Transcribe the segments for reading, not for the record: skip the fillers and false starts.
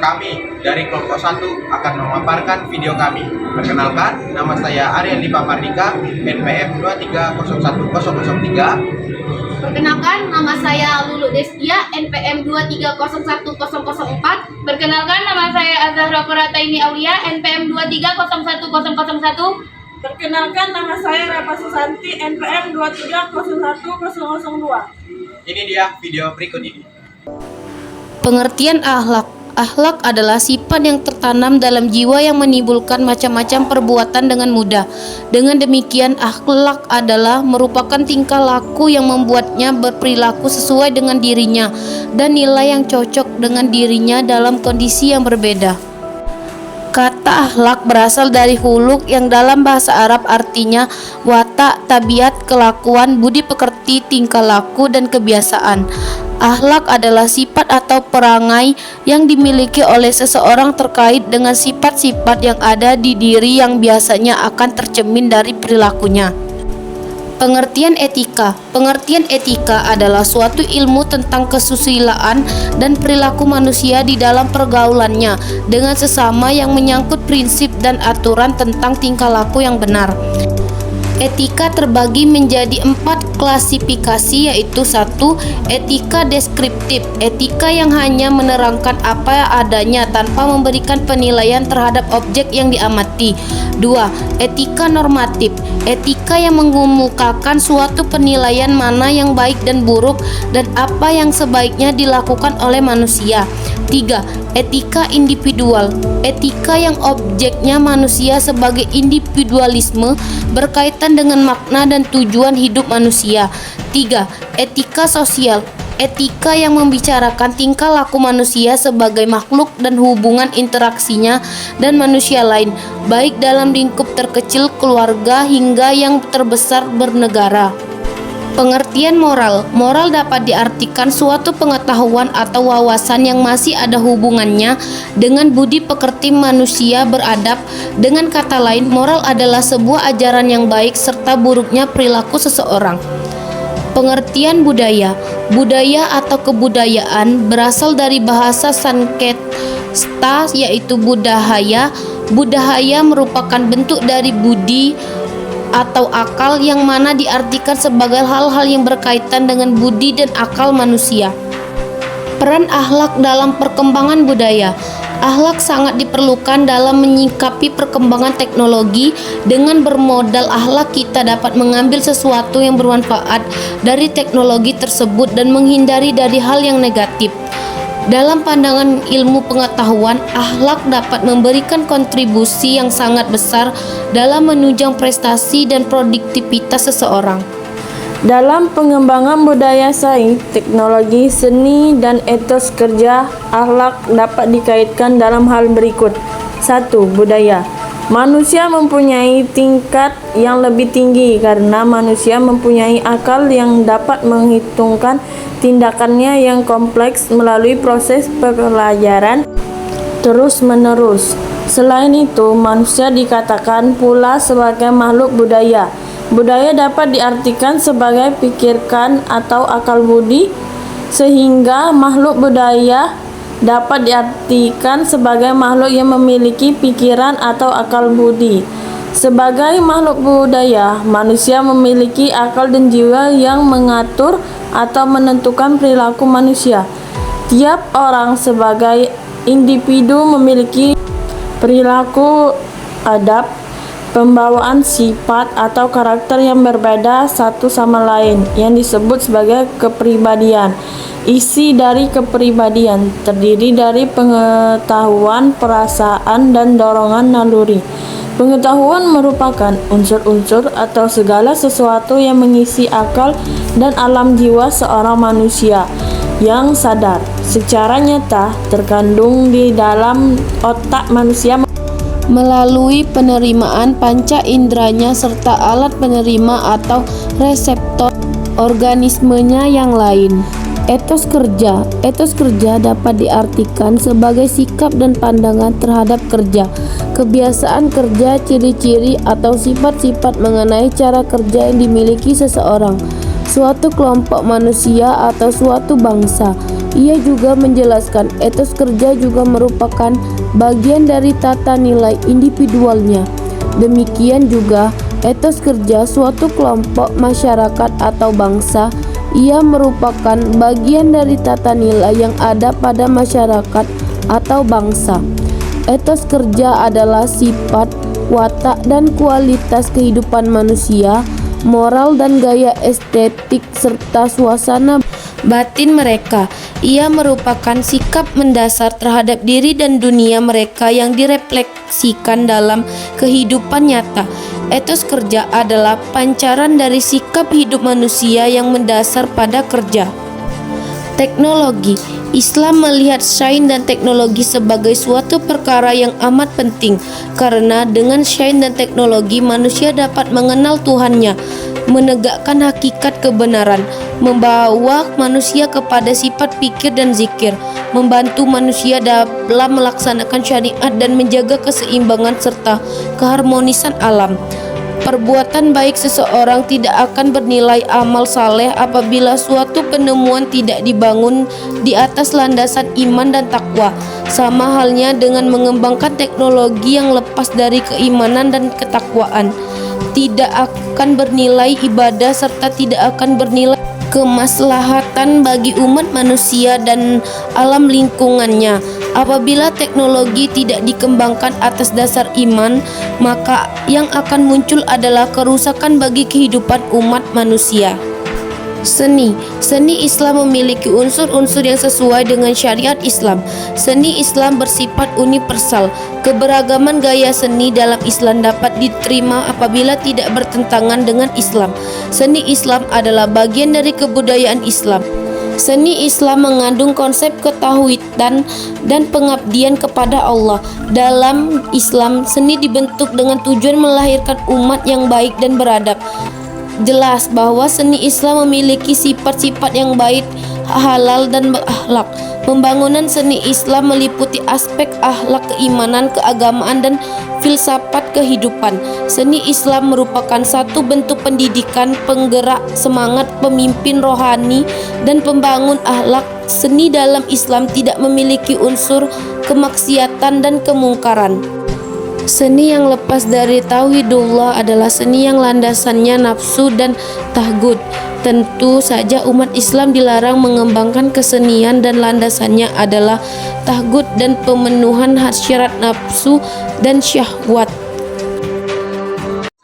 Kami dari kelompok 1 akan memaparkan video kami. Perkenalkan, nama saya Aryan Dipa Mardika, NPM 2301003. Perkenalkan, nama saya Lulu Destia, NPM 2301004. Perkenalkan, nama saya Azahra Qurataini Aulia, NPM 2301001. Perkenalkan, nama saya Rapa Susanti, NPM 2301002. Ini dia video berikut ini. Pengertian akhlak. Akhlak adalah sifat yang tertanam dalam jiwa yang menimbulkan macam-macam perbuatan dengan mudah. Dengan demikian, akhlak adalah merupakan tingkah laku yang membuatnya berperilaku sesuai dengan dirinya dan nilai yang cocok dengan dirinya dalam kondisi yang berbeda. Kata akhlak berasal dari huluk yang dalam bahasa Arab artinya watak, tabiat, kelakuan, budi pekerti, tingkah laku, dan kebiasaan. Akhlak adalah sifat atau perangai yang dimiliki oleh seseorang terkait dengan sifat-sifat yang ada di diri yang biasanya akan tercermin dari perilakunya. Pengertian etika. Pengertian etika adalah suatu ilmu tentang kesusilaan dan perilaku manusia di dalam pergaulannya dengan sesama yang menyangkut prinsip dan aturan tentang tingkah laku yang benar. Etika terbagi menjadi 4 klasifikasi, yaitu 1. Etika deskriptif, etika yang hanya menerangkan apa adanya tanpa memberikan penilaian terhadap objek yang diamati. 2. Etika normatif, etika yang mengemukakan suatu penilaian mana yang baik dan buruk dan apa yang sebaiknya dilakukan oleh manusia. 3. Etika individual, etika yang objeknya manusia sebagai individualisme berkaitan dengan makna dan tujuan hidup manusia. 3. Etika sosial, etika yang membicarakan tingkah laku manusia sebagai makhluk dan hubungan interaksinya dan manusia lain, baik dalam lingkup terkecil keluarga hingga yang terbesar bernegara. Pengertian moral. Moral dapat diartikan suatu pengetahuan atau wawasan yang masih ada hubungannya dengan budi pekerti manusia beradab. Dengan kata lain, moral adalah sebuah ajaran yang baik serta buruknya perilaku seseorang. Pengertian budaya. Budaya atau kebudayaan berasal dari bahasa Sanskerta, yaitu budahaya. Budahaya merupakan bentuk dari budi atau akal yang mana diartikan sebagai hal-hal yang berkaitan dengan budi dan akal manusia. Peran akhlak dalam perkembangan budaya. Akhlak sangat diperlukan dalam menyikapi perkembangan teknologi. Dengan bermodal akhlak kita dapat mengambil sesuatu yang bermanfaat dari teknologi tersebut dan menghindari dari hal yang negatif. Dalam pandangan ilmu pengetahuan, akhlak dapat memberikan kontribusi yang sangat besar dalam menunjang prestasi dan produktivitas seseorang. Dalam pengembangan budaya sains, teknologi, seni, dan etos kerja, akhlak dapat dikaitkan dalam hal berikut. 1. Budaya. Manusia mempunyai tingkat yang lebih tinggi karena manusia mempunyai akal yang dapat menghitungkan tindakannya yang kompleks melalui proses pelajaran terus-menerus. Selain itu, manusia dikatakan pula sebagai makhluk budaya. Budaya dapat diartikan sebagai pikirkan atau akal budi, sehingga makhluk budaya dapat diartikan sebagai makhluk yang memiliki pikiran atau akal budi. Sebagai makhluk budaya, manusia memiliki akal dan jiwa yang mengatur atau menentukan perilaku manusia. Tiap orang sebagai individu memiliki perilaku, adab, pembawaan, sifat atau karakter yang berbeda satu sama lain yang disebut sebagai kepribadian. Isi dari kepribadian terdiri dari pengetahuan, perasaan, dan dorongan naluri. Pengetahuan merupakan unsur-unsur atau segala sesuatu yang mengisi akal dan alam jiwa seorang manusia yang sadar secara nyata terkandung di dalam otak manusia melalui penerimaan panca inderanya serta alat penerima atau reseptor organismenya yang lain. Etos kerja. Etos kerja dapat diartikan sebagai sikap dan pandangan terhadap kerja, kebiasaan kerja, ciri-ciri atau sifat-sifat mengenai cara kerja yang dimiliki seseorang. suatu kelompok manusia atau suatu bangsa. Ia juga menjelaskan etos kerja juga merupakan bagian dari tata nilai individualnya. Demikian juga etos kerja suatu kelompok masyarakat atau bangsa. Ia merupakan bagian dari tata nilai yang ada pada masyarakat atau bangsa. Etos kerja adalah sifat, watak, dan kualitas kehidupan manusia, moral dan gaya estetik serta suasana batin mereka. Ia merupakan sikap mendasar terhadap diri dan dunia mereka yang direfleksikan dalam kehidupan nyata. Etos kerja adalah pancaran dari sikap hidup manusia yang mendasar pada kerja. Teknologi. Islam melihat sains dan teknologi sebagai suatu perkara yang amat penting, karena dengan sains dan teknologi manusia dapat mengenal Tuhannya, menegakkan hakikat kebenaran, membawa manusia kepada sifat pikir dan zikir, membantu manusia dalam melaksanakan syariat dan menjaga keseimbangan serta keharmonisan alam. Perbuatan baik seseorang tidak akan bernilai amal saleh apabila suatu penemuan tidak dibangun di atas landasan iman dan takwa. Sama halnya dengan mengembangkan teknologi yang lepas dari keimanan dan ketakwaan, tidak akan bernilai ibadah serta tidak akan bernilai kemaslahatan bagi umat manusia dan alam lingkungannya. Apabila teknologi tidak dikembangkan atas dasar iman, maka yang akan muncul adalah kerusakan bagi kehidupan umat manusia. Seni. Seni Islam memiliki unsur-unsur yang sesuai dengan syariat Islam. Seni Islam bersifat universal. Keberagaman gaya seni dalam Islam dapat diterima apabila tidak bertentangan dengan Islam. Seni Islam adalah bagian dari kebudayaan Islam. Seni Islam mengandung konsep ketauhidan dan pengabdian kepada Allah. Dalam Islam, seni dibentuk dengan tujuan melahirkan umat yang baik dan beradab. Jelas bahwa seni Islam memiliki sifat-sifat yang baik, halal, dan berakhlak. Pembangunan seni Islam meliputi aspek akhlak, keimanan, keagamaan, dan filsafat kehidupan. Seni Islam merupakan satu bentuk pendidikan, penggerak semangat, pemimpin rohani, dan pembangun akhlak. Seni dalam Islam tidak memiliki unsur kemaksiatan dan kemungkaran. Seni yang lepas dari tauhidullah adalah seni yang landasannya nafsu dan tahgut. Tentu saja umat Islam dilarang mengembangkan kesenian dan landasannya adalah tahgut dan pemenuhan hasrat nafsu dan syahwat.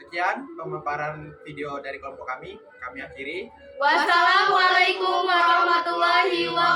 Sekian pemaparan video dari kelompok kami akhiri. Wassalamualaikum warahmatullahi wabarakatuh.